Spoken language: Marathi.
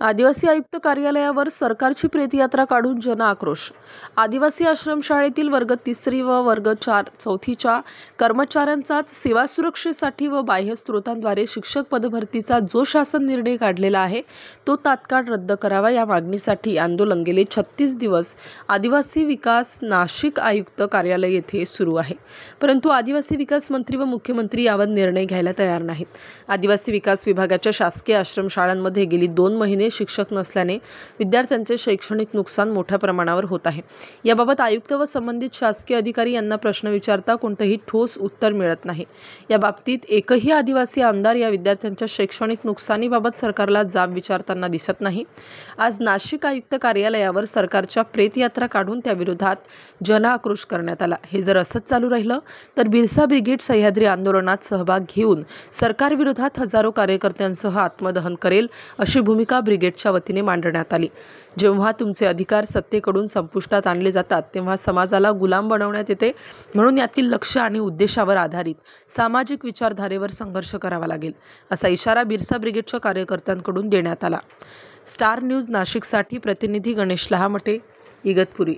आदिवासी आयुक्त कार्यालयावर सरकारची प्रेतयात्रा काढून जनआक्रोश। आदिवासी आश्रमशाळेतील वर्ग 3 व वर्ग 4च्या कर्मचाऱ्यांचाच सेवा सुरक्षेसाठी व बाह्य स्रोतांद्वारे शिक्षक पदभरतीचा जो शासन निर्णय काढलेला आहे तो तात्काळ रद्द करावा या मागणीसाठी आंदोलन गेले 36 दिवस आदिवासी विकास नाशिक आयुक्त कार्यालय येथे सुरू आहे। परंतु आदिवासी विकास मंत्री व मुख्यमंत्री यावर निर्णय घ्यायला तयार नाहीत। आदिवासी विकास विभागाच्या शासकीय आश्रमशाळांमध्ये गेली 2 महिने शिक्षक नसल्याने विद्यार्थ्यांचे शैक्षणिक नुकसान मोठ्या प्रमाणावर होत आहे। याबाबत आयुक्त व संबंधित शासकीय अधिकारी यांना प्रश्न विचारता कोणतेही ठोस उत्तर मिळत नाही। या बाबतीत एकही आदिवासी आमदार या विद्यार्थ्यांच्या शैक्षणिक नुकसानीबाबत सरकारला जाब विचारताना दिसत नाही। आज नाशिक आयुक्त कार्यालयावर सरकारच्या प्रेतयात्रा काढून त्याविरोधात जनआक्रोश करण्यात आला। हे जर असंच चालू राहिलं तर बिरसा ब्रिगेड सह्याद्री आंदोलनात सहभाग घेऊन सरकारविरोधात हजारो कार्यकर्त्यांसह आत्मदहन करेल अशी भूमिका ब्रिगेडच्या वतीने मांडण्यात आली। जेव्हा तुमचे अधिकार सत्तेकडून संपुष्टात आणले जातात तेव्हा समाजाला गुलाम बनवण्यात येते, म्हणून यातील लक्ष्य आणि उद्देशावर आधारित सामाजिक विचारधारेवर संघर्ष करावा लागेल असा इशारा बिरसा ब्रिगेडच्या कार्यकर्त्यांकडून देण्यात आला। स्टार न्यूज नाशिकसाठी प्रतिनिधी गणेश लहामटे, इगतपुरी।